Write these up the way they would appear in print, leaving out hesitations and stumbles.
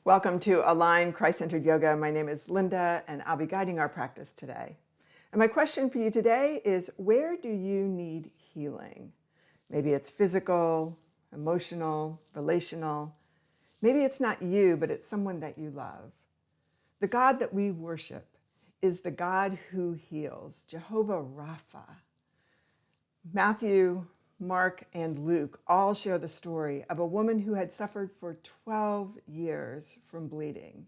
Welcome to Align Christ-Centered Yoga. My name is Linda, and I'll be guiding our practice today. And my question for you today is, where do you need healing? Maybe it's physical, emotional, relational. Maybe it's not you, but it's someone that you love. The God that we worship is the God who heals, Jehovah Rapha. Matthew, Mark, and Luke all share the story of a woman who had suffered for 12 years from bleeding.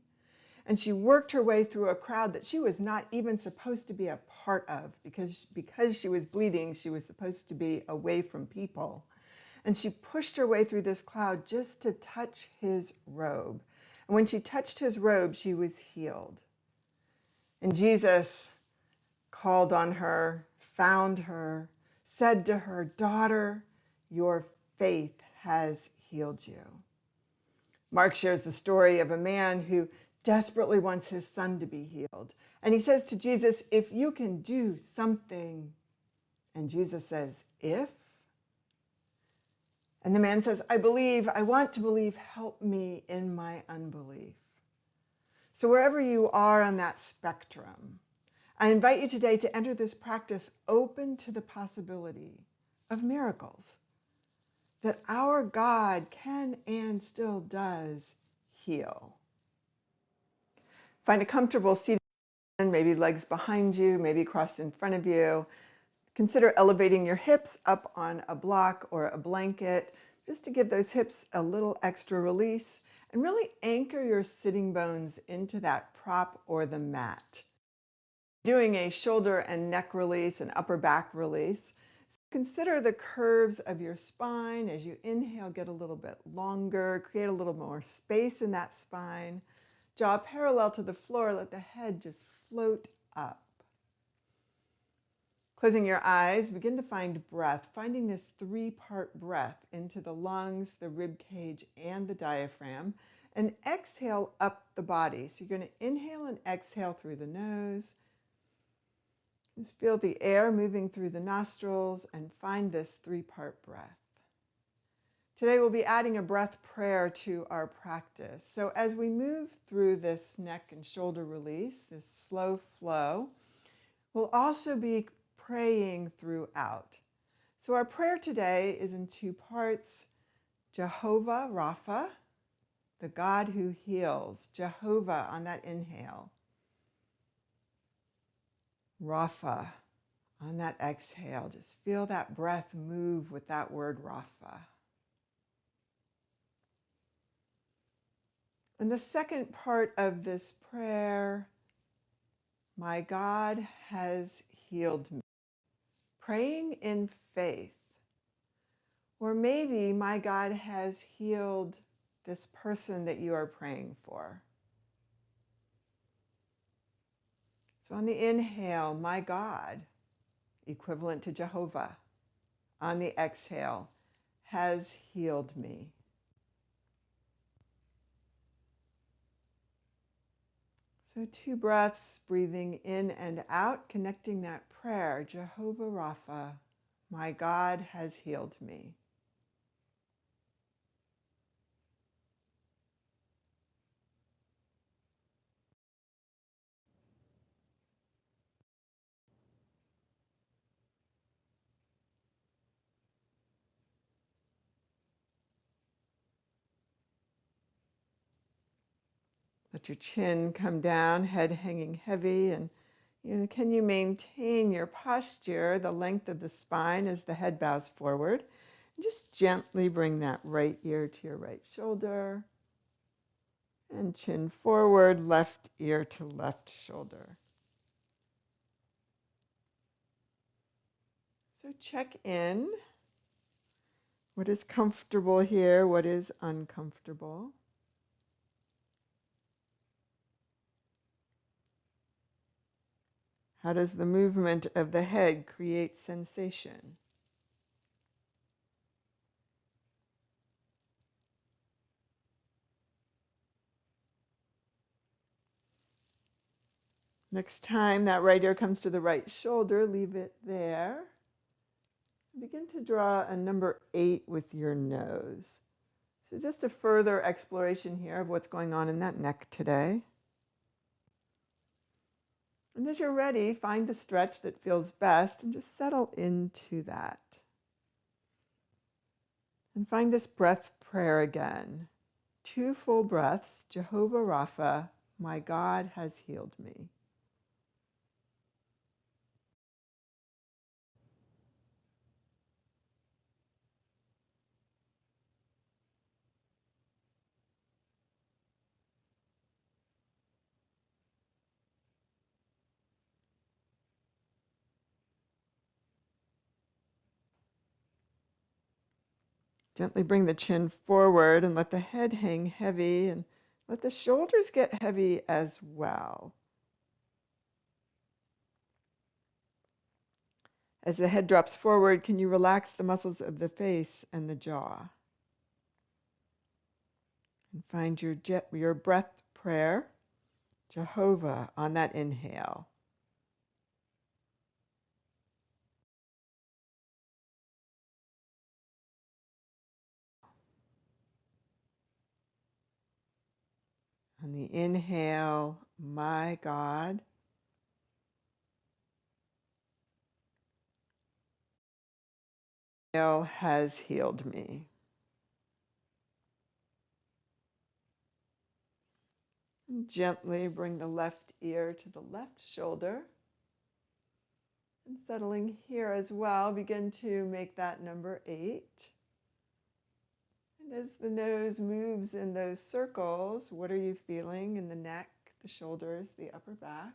And she worked her way through a crowd that she was not even supposed to be a part of because she was bleeding, she was supposed to be away from people. And she pushed her way through this crowd just to touch his robe. And when she touched his robe, she was healed. And Jesus called on her, found her, said to her, "Daughter, your faith has healed you." Mark shares the story of a man who desperately wants his son to be healed. And he says to Jesus, "If you can do something." And Jesus says, "If?" And the man says, "I believe, I want to believe, help me in my unbelief." So wherever you are on that spectrum, I invite you today to enter this practice open to the possibility of miracles, that our God can and still does heal. Find a comfortable seat, maybe legs behind you, maybe crossed in front of you. Consider elevating your hips up on a block or a blanket, just to give those hips a little extra release, and really anchor your sitting bones into that prop or the mat. Doing a shoulder and neck release, an upper back release. Consider the curves of your spine. As you inhale, get a little bit longer, create a little more space in that spine. Jaw parallel to the floor, let the head just float up. Closing your eyes, begin to find breath, finding this three-part breath into the lungs, the rib cage, and the diaphragm, and exhale up the body. So you're going to inhale and exhale through the nose. Just feel the air moving through the nostrils and find this three-part breath. Today we'll be adding a breath prayer to our practice. So as we move through this neck and shoulder release, this slow flow, we'll also be praying throughout. So our prayer today is in two parts. Jehovah Rapha, the God who heals. Jehovah on that inhale. Rapha on that exhale. Just feel that breath move with that word Rapha. And the second part of this prayer, my God has healed me. Praying in faith. Or maybe my God has healed this person that you are praying for. So on the inhale, my God, equivalent to Jehovah. On the exhale, has healed me. So 2 breaths, breathing in and out, connecting that prayer, Jehovah Rapha, my God has healed me. Let your chin come down, head hanging heavy, and can you maintain your posture, the length of the spine as the head bows forward? And just gently bring that right ear to your right shoulder, and chin forward, left ear to left shoulder. So check in. What is comfortable here? What is uncomfortable? How does the movement of the head create sensation? Next time that right ear comes to the right shoulder, leave it there. Begin to draw a number 8 with your nose. So just a further exploration here of what's going on in that neck today. And as you're ready, find the stretch that feels best and just settle into that. And find this breath prayer again. 2 full breaths. Jehovah Rapha, my God has healed me. Gently bring the chin forward and let the head hang heavy and let the shoulders get heavy as well. As the head drops forward, can you relax the muscles of the face and the jaw? And find your breath prayer, Jehovah, on that inhale. On the inhale, my God. Has healed me. And gently bring the left ear to the left shoulder. And settling here as well, begin to make that number 8. And as the nose moves in those circles, what are you feeling in the neck, the shoulders, the upper back?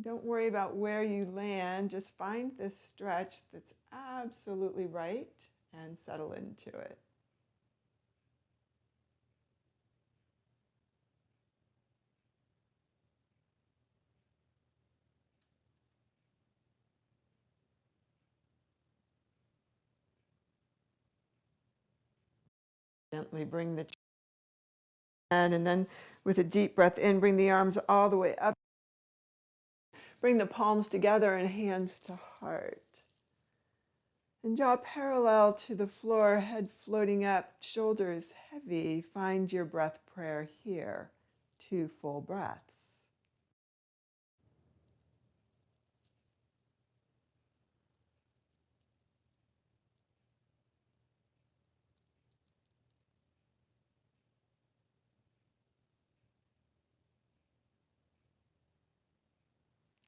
Don't worry about where you land. Just find this stretch that's absolutely right and settle into it. Gently bring the chin, and then with a deep breath in, bring the arms all the way up. Bring the palms together and hands to heart. And jaw parallel to the floor, head floating up, shoulders heavy. Find your breath prayer here. 2 full breaths.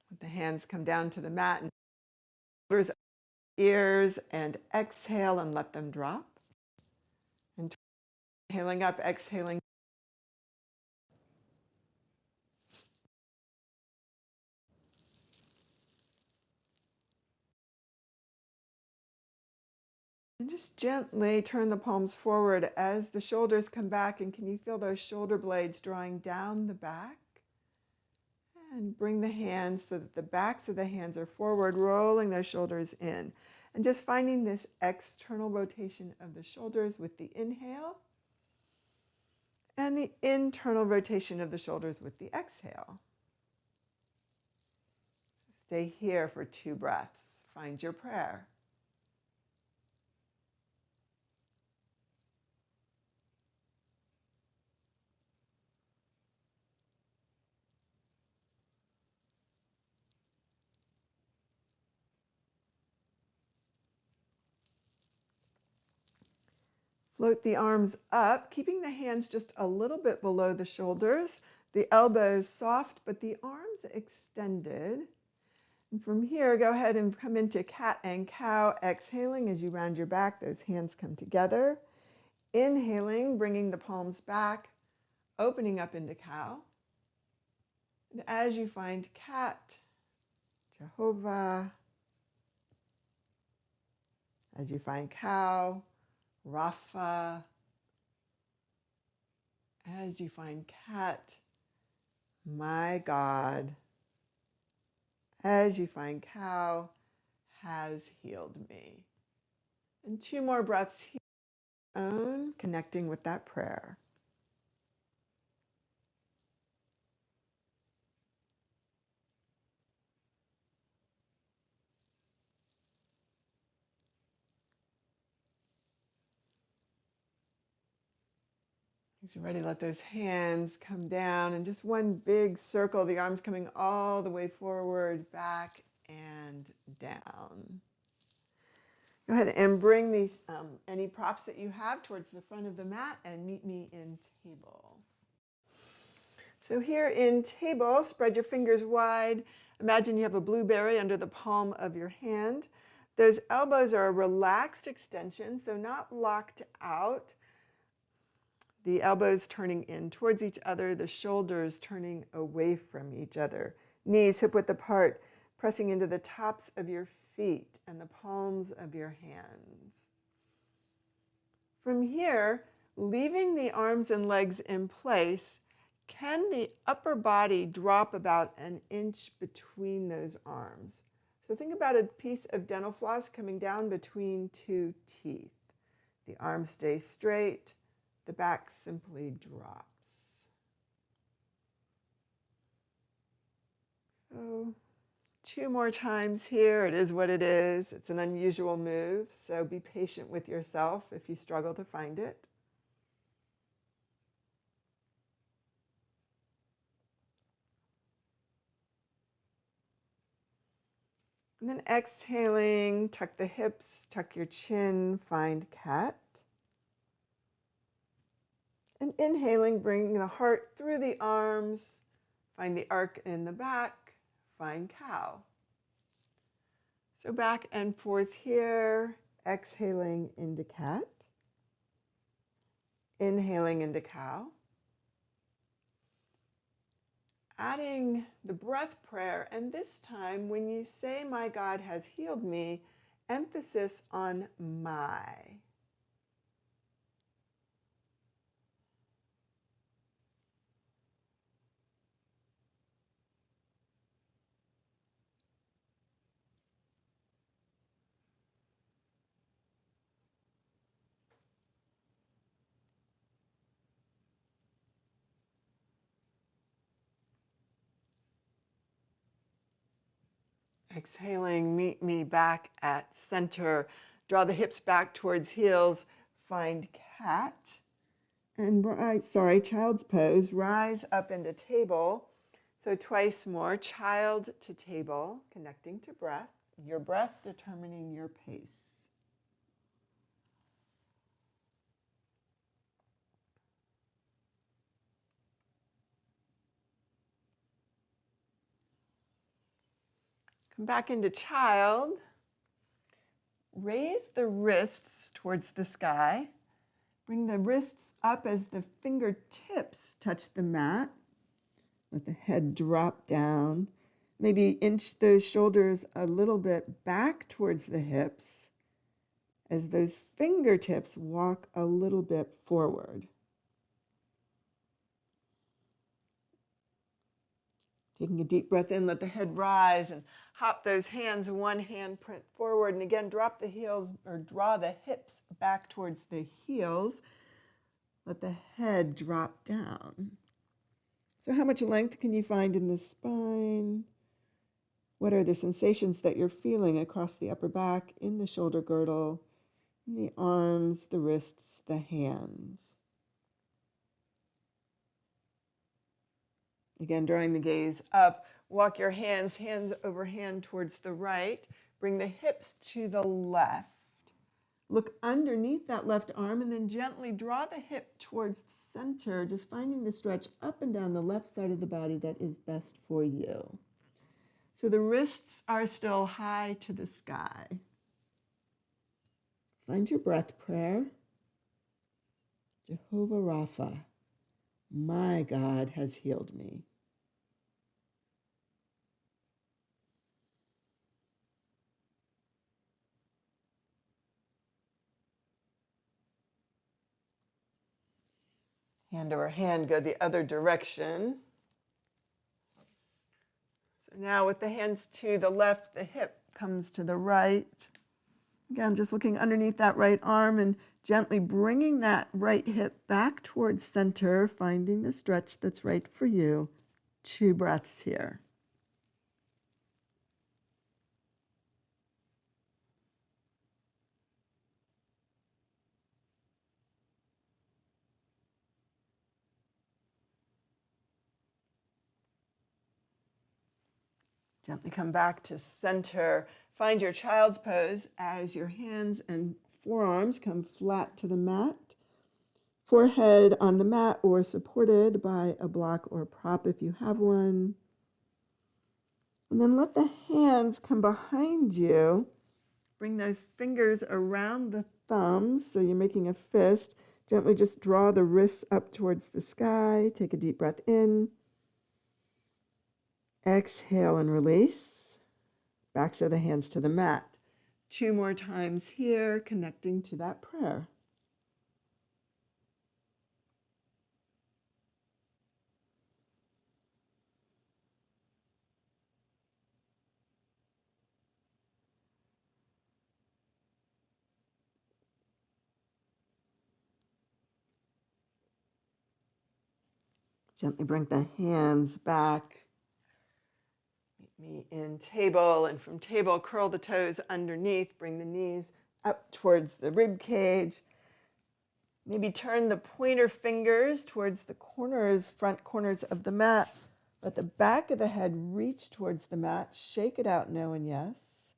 Let the hands come down to the mat and shoulders, ears, and exhale and let them drop. And inhaling up, exhaling. And just gently turn the palms forward as the shoulders come back. And can you feel those shoulder blades drawing down the back? And bring the hands so that the backs of the hands are forward, rolling those shoulders in. And just finding this external rotation of the shoulders with the inhale and the internal rotation of the shoulders with the exhale. Stay here for 2 breaths. Find your prayer. Float the arms up, keeping the hands just a little bit below the shoulders, the elbows soft, but the arms extended. And from here, go ahead and come into cat and cow, exhaling as you round your back. Those hands come together. Inhaling, bringing the palms back, opening up into cow. And as you find cat, Jehovah. As you find cow, Rapha. As you find cat, my God. As you find cow, has healed me. And 2 more breaths here. Own, connecting with that prayer. As you're ready, let those hands come down and just one big circle, the arms coming all the way forward, back and down. Go ahead and bring these any props that you have towards the front of the mat and meet me in table. So here in table, spread your fingers wide. Imagine you have a blueberry under the palm of your hand. Those elbows are a relaxed extension, so not locked out. The elbows turning in towards each other, the shoulders turning away from each other. Knees hip width apart, pressing into the tops of your feet and the palms of your hands. From here, leaving the arms and legs in place, can the upper body drop about an inch between those arms? So think about a piece of dental floss coming down between two teeth. The arms stay straight. The back simply drops. So 2 more times here. It is what it is. It's an unusual move, so be patient with yourself if you struggle to find it. And then exhaling, tuck the hips, tuck your chin, find cat. And inhaling, bring the heart through the arms, find the arc in the back, find cow. So back and forth here, exhaling into cat, inhaling into cow. Adding the breath prayer, and this time when you say, "My God has healed me," emphasis on my. Exhaling, meet me back at center. Draw the hips back towards heels. Find cat. And child's pose. Rise up into table. So twice more. Child to table, connecting to breath. Your breath determining your pace. Come back into child. Raise the wrists towards the sky. Bring the wrists up as the fingertips touch the mat. Let the head drop down. Maybe inch those shoulders a little bit back towards the hips as those fingertips walk a little bit forward. Taking a deep breath in, let the head rise and hop those hands, one hand print forward. And again, drop the heels or draw the hips back towards the heels. Let the head drop down. So how much length can you find in the spine? What are the sensations that you're feeling across the upper back, in the shoulder girdle, in the arms, the wrists, the hands? Again, drawing the gaze up, walk your hands, hand over hand towards the right. Bring the hips to the left. Look underneath that left arm and then gently draw the hip towards the center, just finding the stretch up and down the left side of the body that is best for you. So the wrists are still high to the sky. Find your breath prayer. Jehovah Rapha, my God has healed me. Hand over hand, go the other direction. So now with the hands to the left, the hip comes to the right. Again, just looking underneath that right arm and gently bringing that right hip back towards center, finding the stretch that's right for you. 2 breaths here. Gently come back to center. Find your child's pose as your hands and forearms come flat to the mat. Forehead on the mat or supported by a block or prop if you have one. And then let the hands come behind you. Bring those fingers around the thumbs so you're making a fist. Gently just draw the wrists up towards the sky. Take a deep breath in. Exhale and release. Backs of the hands to the mat. 2 more times here, connecting to that prayer. Gently bring the hands back. Meet me in table, and from table, curl the toes underneath. Bring the knees up towards the rib cage. Maybe turn the pointer fingers towards the corners, front corners of the mat. Let the back of the head reach towards the mat. Shake it out, no and yes.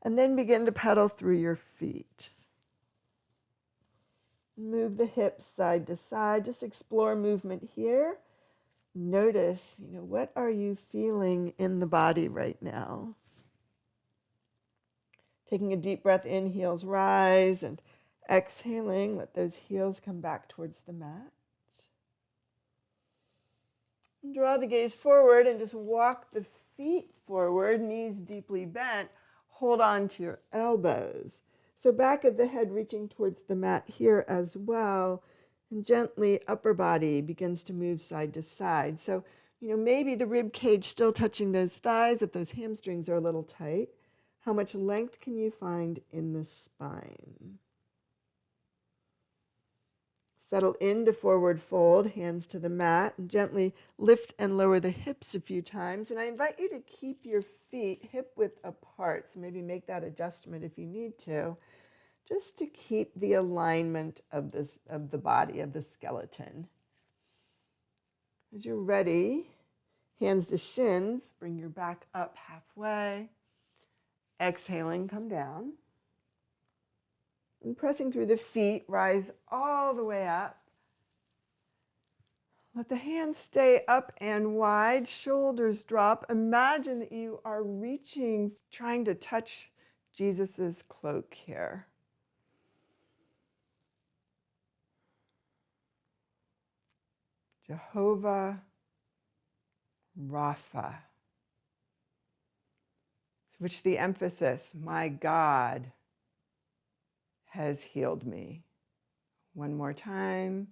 And then begin to pedal through your feet. Move the hips side to side. Just explore movement here. Notice, what are you feeling in the body right now? Taking a deep breath in, heels rise, and exhaling, let those heels come back towards the mat. And draw the gaze forward and just walk the feet forward, knees deeply bent. Hold on to your elbows. So back of the head reaching towards the mat here as well. And gently upper body begins to move side to side. So, maybe the rib cage still touching those thighs if those hamstrings are a little tight. How much length can you find in the spine? Settle into forward fold, hands to the mat, and gently lift and lower the hips a few times. And I invite you to keep your feet hip width apart. So maybe make that adjustment if you need to, just to keep the alignment of the body, of the skeleton. As you're ready, hands to shins, bring your back up halfway. Exhaling, come down. And pressing through the feet, rise all the way up. Let the hands stay up and wide, shoulders drop. Imagine that you are reaching, trying to touch Jesus's cloak here. Jehovah Rapha. Switch the emphasis. My God has healed me. One more time.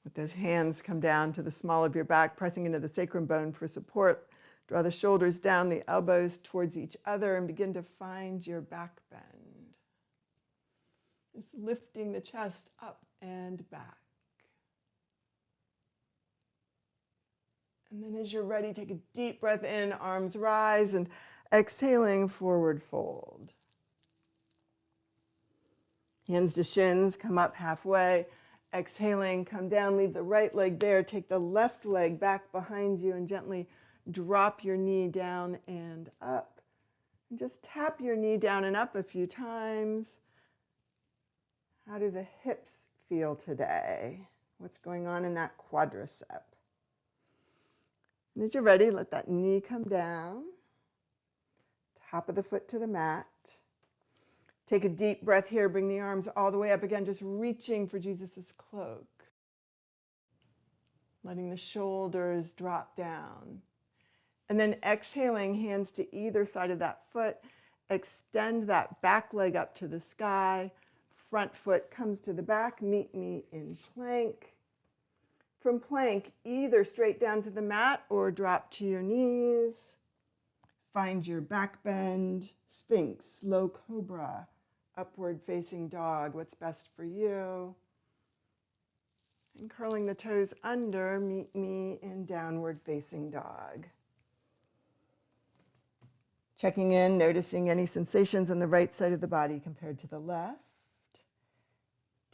Let those hands come down to the small of your back, pressing into the sacrum bone for support. Draw the shoulders down, the elbows towards each other, and begin to find your back bend. Just lifting the chest up and back. And then as you're ready, take a deep breath in, arms rise, and exhaling, forward fold. Hands to shins, come up halfway. Exhaling, come down, leave the right leg there. Take the left leg back behind you and gently drop your knee down and up. And just tap your knee down and up a few times. How do the hips feel today? What's going on in that quadricep? And as you're ready, let that knee come down. Top of the foot to the mat. Take a deep breath here. Bring the arms all the way up again, just reaching for Jesus's cloak. Letting the shoulders drop down. And then exhaling, hands to either side of that foot. Extend that back leg up to the sky. Front foot comes to the back. Meet me in plank. From plank, either straight down to the mat or drop to your knees. Find your back bend. Sphinx, low cobra. Upward facing dog, what's best for you? And curling the toes under, meet me in downward facing dog. Checking in, noticing any sensations on the right side of the body compared to the left.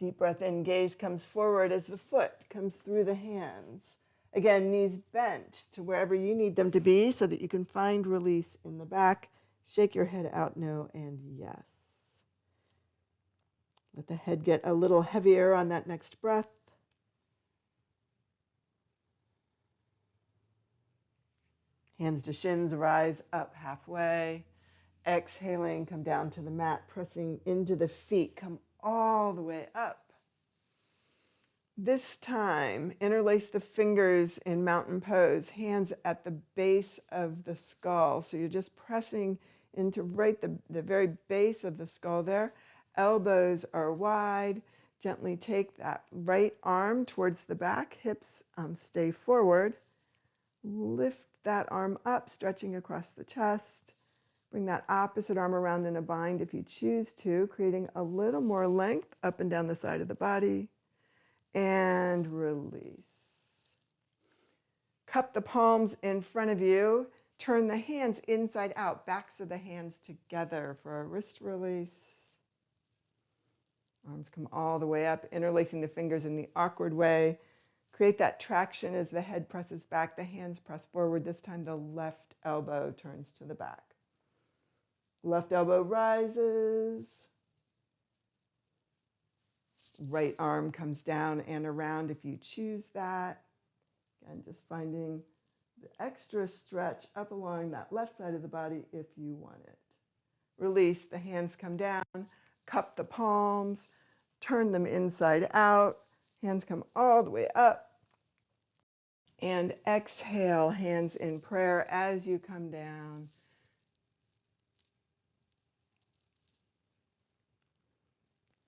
Deep breath in, gaze comes forward as the foot comes through the hands. Again, knees bent to wherever you need them to be so that you can find release in the back. Shake your head out, no, and yes. Let the head get a little heavier on that next breath. Hands to shins, rise up halfway. Exhaling, come down to the mat, pressing into the feet, come all the way up. This time, interlace the fingers in mountain pose, hands at the base of the skull. So you're just pressing into right the very base of the skull there. Elbows are wide. Gently take that right arm towards the back. Hips stay forward. Lift that arm up, stretching across the chest. Bring that opposite arm around in a bind if you choose to, creating a little more length up and down the side of the body. And release. Cup the palms in front of you. Turn the hands inside out, backs of the hands together for a wrist release. Arms come all the way up, interlacing the fingers in the awkward way. Create that traction as the head presses back, the hands press forward. This time the left elbow turns to the back. Left elbow rises. Right arm comes down and around if you choose that. Again, just finding the extra stretch up along that left side of the body if you want it. Release, the hands come down, cup the palms, turn them inside out. Hands come all the way up. And exhale, hands in prayer as you come down.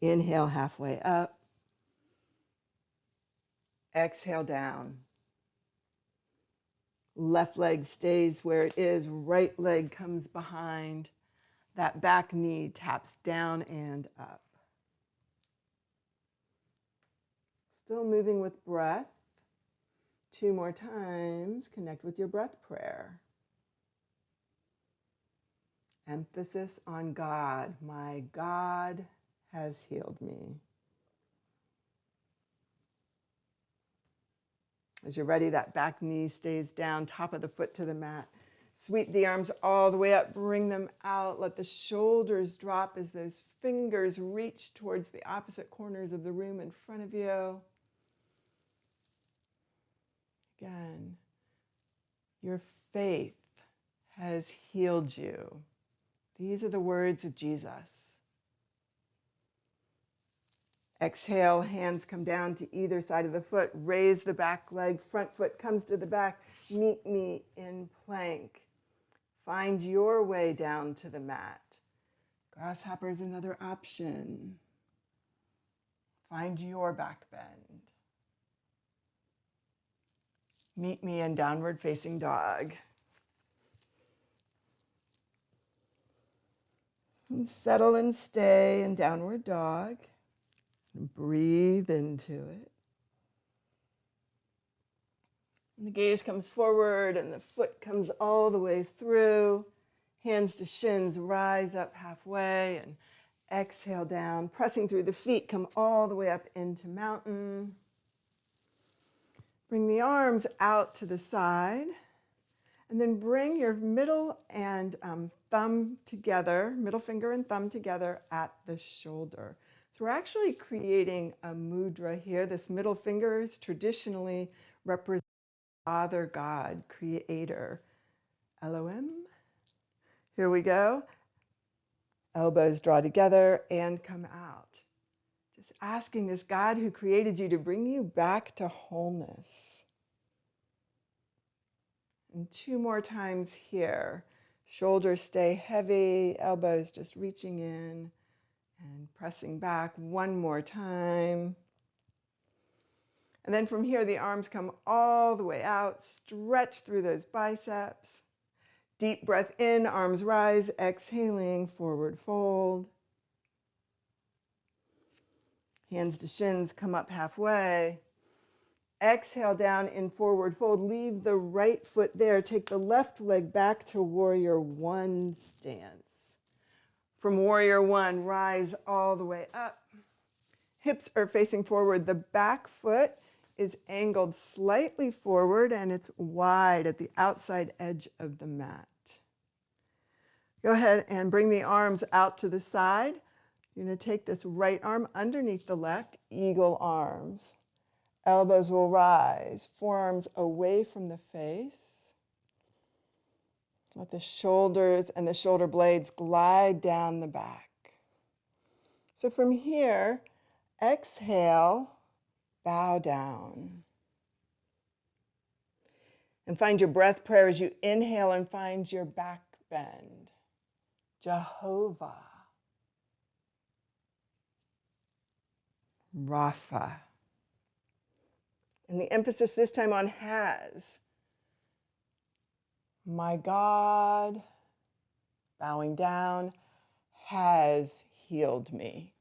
Inhale, halfway up. Exhale down. Left leg stays where it is. Right leg comes behind. That back knee taps down and up. Still moving with breath. 2 more times. Connect with your breath prayer. Emphasis on God. My God has healed me. As you're ready, that back knee stays down, top of the foot to the mat. Sweep the arms all the way up, bring them out. Let the shoulders drop as those fingers reach towards the opposite corners of the room in front of you. Again, your faith has healed you. These are the words of Jesus. Exhale, hands come down to either side of the foot. Raise the back leg, front foot comes to the back. Meet me in plank. Find your way down to the mat. Grasshopper is another option. Find your back bend. Meet me in downward facing dog. And settle and stay in downward dog. And breathe into it. And the gaze comes forward and the foot comes all the way through. Hands to shins, rise up halfway and exhale down. Pressing through the feet, come all the way up into mountain. Bring the arms out to the side. And then bring your middle and thumb together, middle finger and thumb together at the shoulder. So we're actually creating a mudra here. This middle finger is traditionally represents Father God, Creator, Elohim. Here we go. Elbows draw together and come out. Just asking this God who created you to bring you back to wholeness. And 2 more times here. Shoulders stay heavy, elbows just reaching in and pressing back. 1 more time. And then from here, the arms come all the way out. Stretch through those biceps. Deep breath in, arms rise. Exhaling, forward fold. Hands to shins, come up halfway. Exhale down in forward fold. Leave the right foot there. Take the left leg back to warrior one stance. From warrior one, rise all the way up. Hips are facing forward. The back foot is angled slightly forward and it's wide at the outside edge of the mat. Go ahead and bring the arms out to the side. You're going to take this right arm underneath the left, eagle arms. Elbows will rise, forearms away from the face. Let the shoulders and the shoulder blades glide down the back. So from here, exhale, bow down. And find your breath prayer as you inhale and find your back bend. Jehovah Rapha. And the emphasis this time on has. My God, bowing down, has healed me.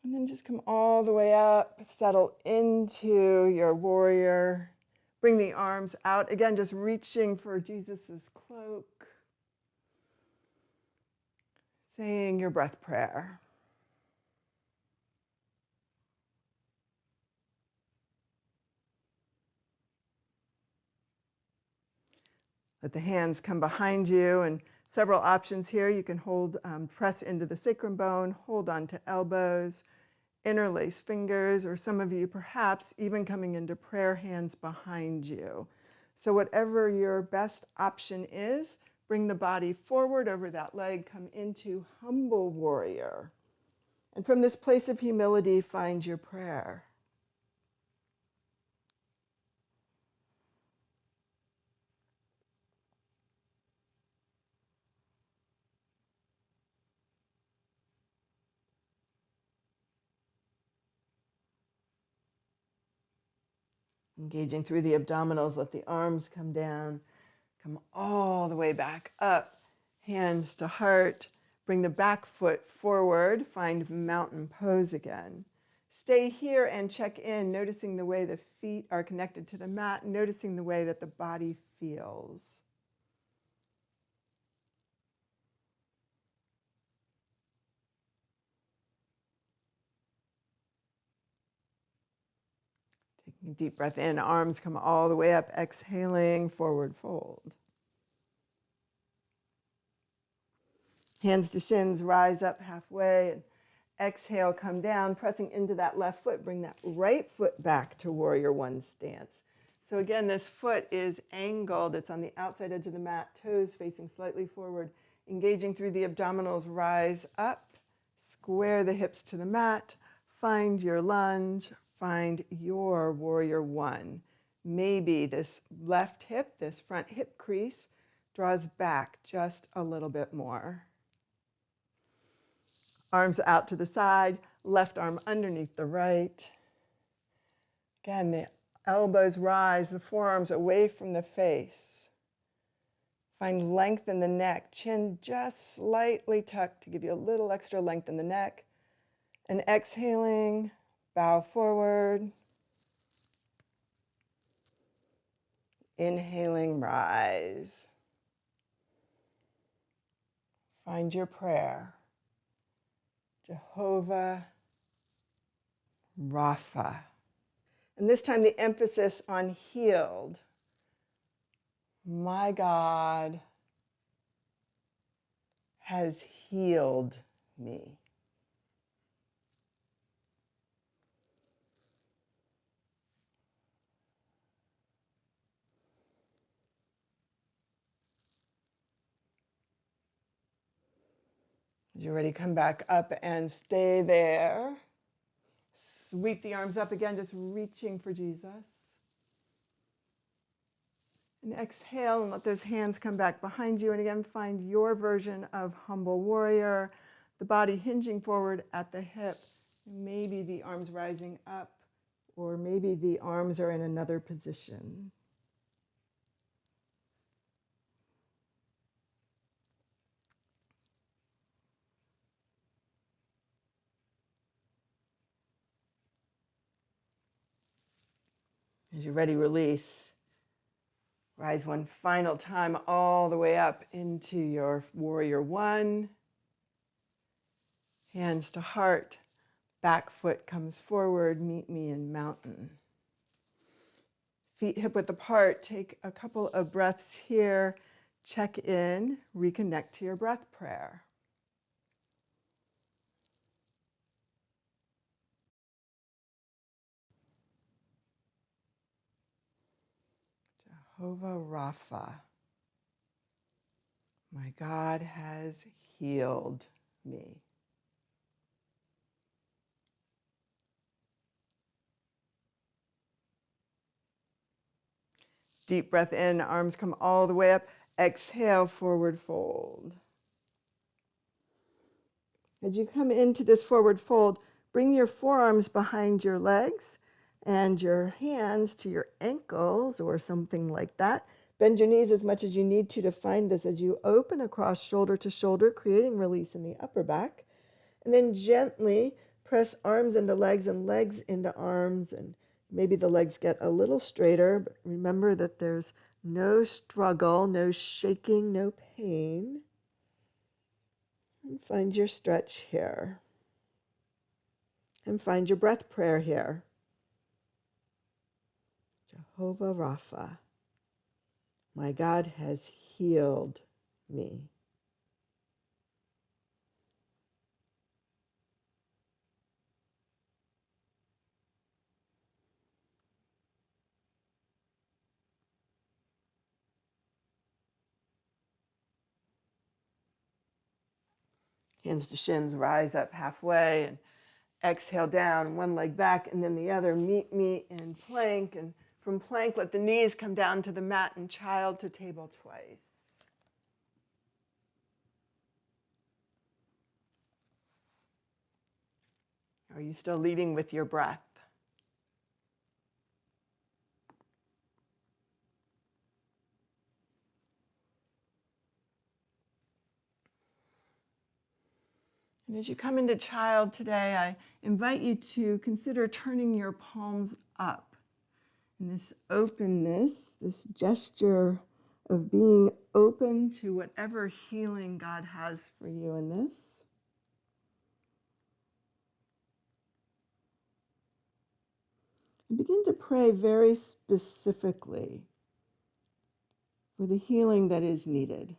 And then just come all the way up, settle into your warrior. Bring the arms out. Again, just reaching for Jesus' cloak. Saying your breath prayer. Let the hands come behind you, and several options here. You can hold, press into the sacrum bone, hold on to elbows, interlace fingers, or some of you perhaps even coming into prayer, hands behind you. So whatever your best option is, bring the body forward over that leg, come into humble warrior. And from this place of humility, find your prayer. Engaging through the abdominals, let the arms come down, come all the way back up, hands to heart. Bring the back foot forward, find mountain pose again. Stay here and check in, noticing the way the feet are connected to the mat, noticing the way that the body feels. Taking a deep breath in, arms come all the way up, exhaling, forward fold. Hands to shins, rise up halfway, and exhale, come down, pressing into that left foot. Bring that right foot back to warrior one stance. So again, this foot is angled. It's on the outside edge of the mat, toes facing slightly forward. Engaging through the abdominals, rise up, square the hips to the mat, find your lunge, find your warrior one. Maybe this left hip, this front hip crease, draws back just a little bit more. Arms out to the side, left arm underneath the right. Again, the elbows rise, the forearms away from the face. Find length in the neck, chin just slightly tucked to give you a little extra length in the neck. And exhaling, bow forward. Inhaling, rise. Find your prayer. Jehovah Rapha. And this time the emphasis on healed. My God has healed me. As you're ready, come back up and stay there. Sweep the arms up again, just reaching for Jesus. And exhale and let those hands come back behind you. And again, find your version of humble warrior. The body hinging forward at the hip. Maybe the arms rising up, or maybe the arms are in another position. As you're ready, release. Rise one final time all the way up into your warrior one. Hands to heart. Back foot comes forward. Meet me in mountain. Feet hip width apart. Take a couple of breaths here. Check in. Reconnect to your breath prayer. Jehovah Rapha. My God has healed me. Deep breath in, arms come all the way up. Exhale, forward fold. As you come into this forward fold, bring your forearms behind your legs and your hands to your ankles or something like that. Bend your knees as much as you need to find this as you open across shoulder to shoulder, creating release in the upper back. And then gently press arms into legs and legs into arms, and maybe the legs get a little straighter, but remember that there's no struggle, no shaking, no pain. And find your stretch here. And find your breath prayer here. Jehovah Rapha, my God has healed me. Hands to shins, rise up halfway and exhale down, one leg back and then the other. Meet me in plank, and from plank let the knees come down to the mat and child to table twice. Are you still leading with your breath? And as you come into child today, I invite you to consider turning your palms up. And this openness, this gesture of being open to whatever healing God has for you in this. And begin to pray very specifically for the healing that is needed.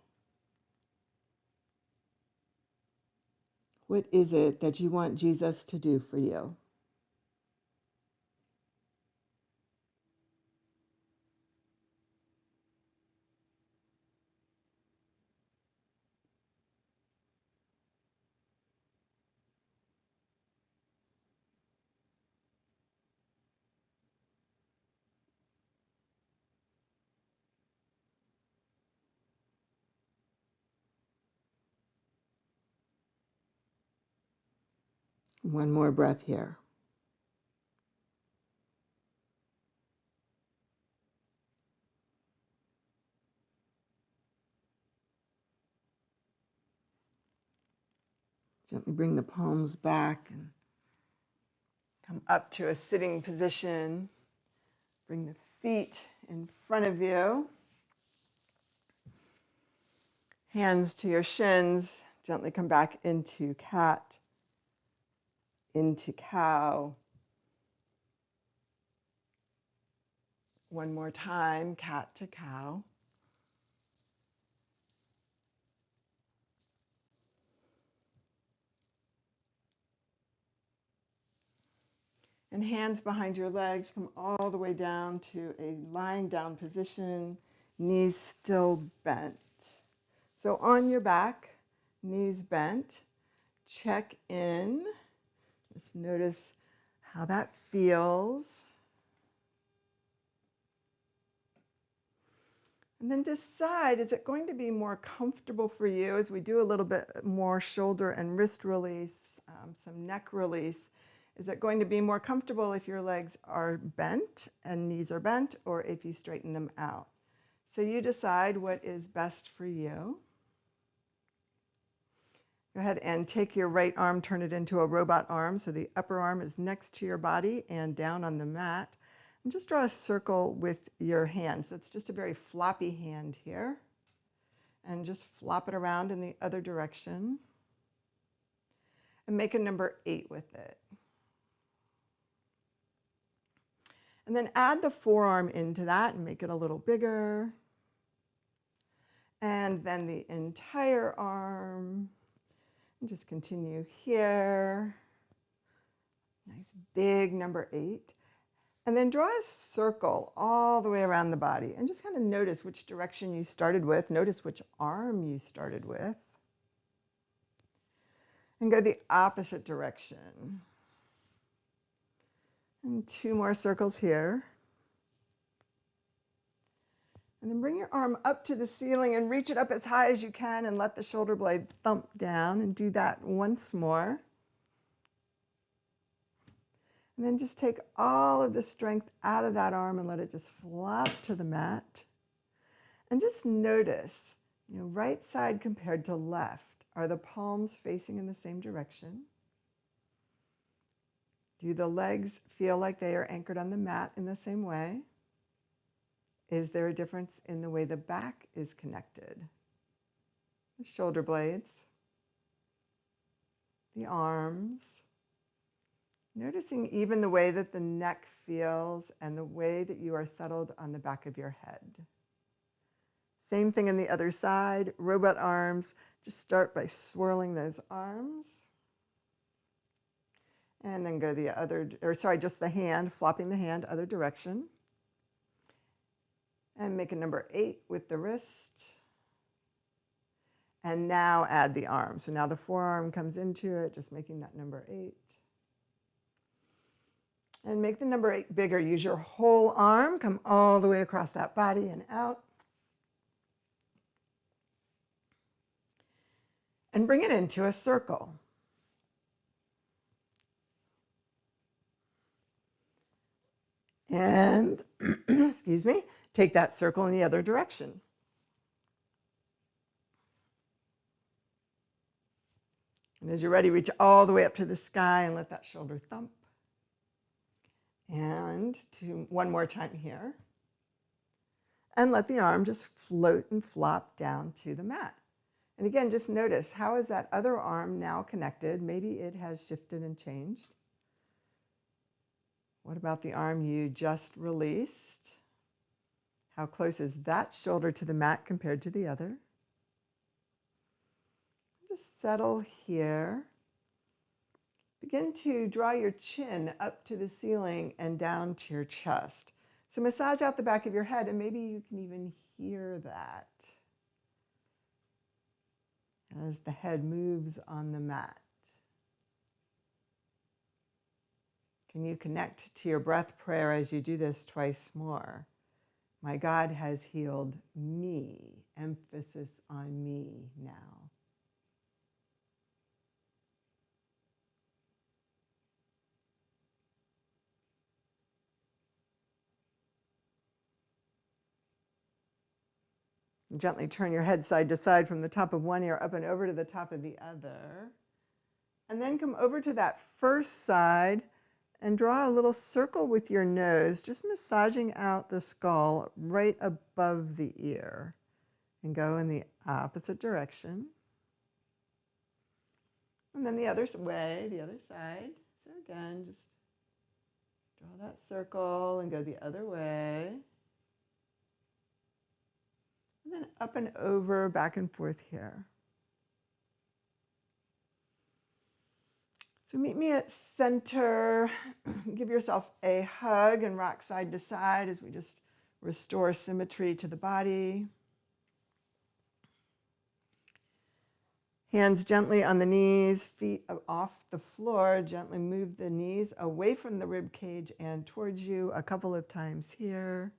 What is it that you want Jesus to do for you? One more breath here. Gently bring the palms back and come up to a sitting position. Bring the feet in front of you. Hands to your shins. Gently come back into cat, into cow. One more time, cat to cow. And hands behind your legs, come all the way down to a lying down position, knees still bent. So on your back, knees bent, check in. Just notice how that feels. And then decide, is it going to be more comfortable for you as we do a little bit more shoulder and wrist release, some neck release? Is it going to be more comfortable if your legs are bent and knees are bent, or if you straighten them out? So you decide what is best for you. Go ahead and take your right arm, turn it into a robot arm, so the upper arm is next to your body and down on the mat. And just draw a circle with your hand. So it's just a very floppy hand here. And just flop it around in the other direction. And make a number 8 with it. And then add the forearm into that and make it a little bigger. And then the entire arm. And just continue here. Nice big number 8. And then draw a circle all the way around the body. And just kind of notice which direction you started with. Notice which arm you started with. And go the opposite direction. And 2 more circles here. And then bring your arm up to the ceiling and reach it up as high as you can and let the shoulder blade thump down, and do that once more. And then just take all of the strength out of that arm and let it just flop to the mat. And just notice, right side compared to left. Are the palms facing in the same direction? Do the legs feel like they are anchored on the mat in the same way? Is there a difference in the way the back is connected? The shoulder blades, the arms. Noticing even the way that the neck feels and the way that you are settled on the back of your head. Same thing on the other side, robot arms. Just start by swirling those arms. And then go the other, just the hand, flopping the hand, other direction. And make a number 8 with the wrist. And now add the arm. So now the forearm comes into it, just making that number 8. And make the number 8 bigger. Use your whole arm, come all the way across that body and out. And bring it into a circle. And, excuse me, take that circle in the other direction. And as you're ready, reach all the way up to the sky and let that shoulder thump. And one more time here. And let the arm just float and flop down to the mat. And again, just notice, how is that other arm now connected? Maybe it has shifted and changed. What about the arm you just released? How close is that shoulder to the mat compared to the other? Just settle here. Begin to draw your chin up to the ceiling and down to your chest. So massage out the back of your head, and maybe you can even hear that as the head moves on the mat. Can you connect to your breath prayer as you do this twice more? My God has healed me. Emphasis on me now. Gently turn your head side to side from the top of one ear up and over to the top of the other. And then come over to that first side and draw a little circle with your nose, just massaging out the skull right above the ear. And go in the opposite direction. And then the other way, the other side. So again, just draw that circle and go the other way. And then up and over, back and forth here. So meet me at center. Give yourself a hug and rock side to side as we just restore symmetry to the body. Hands gently on the knees, feet off the floor. Gently move the knees away from the rib cage and towards you a couple of times here.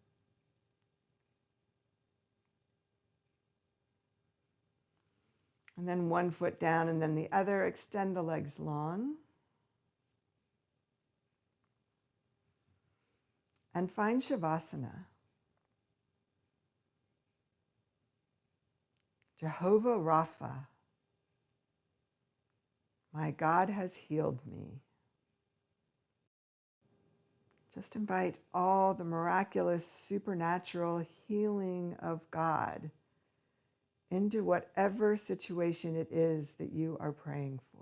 And then one foot down and then the other. Extend the legs long. And find Shavasana. Jehovah Rapha. My God has healed me. Just invite all the miraculous, supernatural healing of God into whatever situation it is that you are praying for.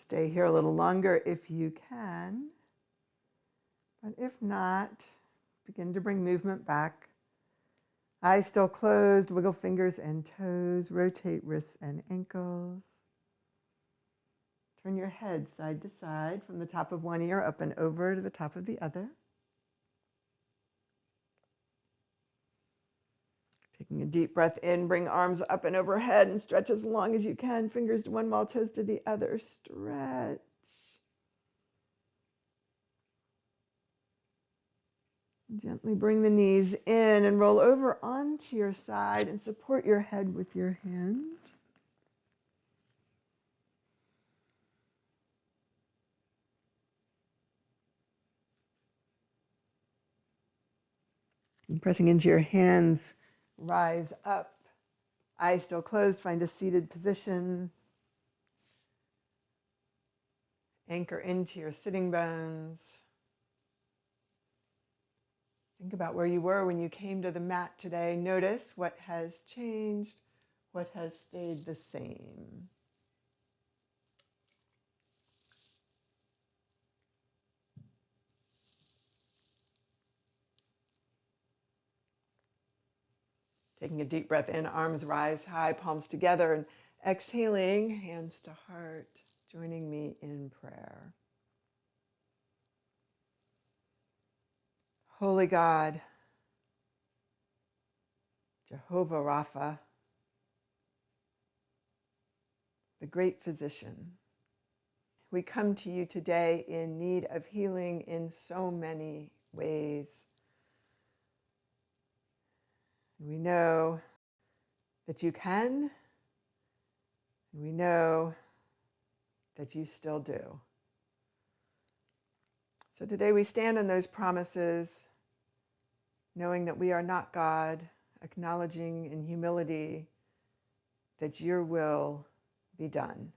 Stay here a little longer if you can, but if not, begin to bring movement back. Eyes still closed, wiggle fingers and toes, rotate wrists and ankles. Turn your head side to side from the top of one ear up and over to the top of the other. Taking a deep breath in, bring arms up and overhead and stretch as long as you can. Fingers to one wall, toes to the other. Stretch. Gently bring the knees in and roll over onto your side and support your head with your hand. And pressing into your hands, rise up. Eyes still closed, find a seated position. Anchor into your sitting bones. Think about where you were when you came to the mat today. Notice what has changed, what has stayed the same. Taking a deep breath in, arms rise high, palms together, and exhaling, hands to heart, joining me in prayer. Holy God, Jehovah Rapha, the great physician, we come to you today in need of healing in so many ways. We know that you can, and we know that you still do. So today we stand on those promises, knowing that we are not God, acknowledging in humility that your will be done,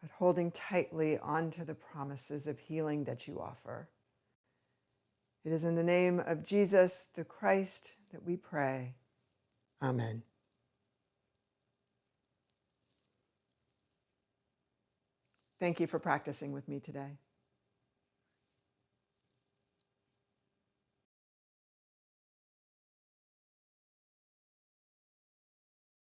but holding tightly onto the promises of healing that you offer. It is in the name of Jesus, the Christ, that we pray. Amen. Thank you for practicing with me today.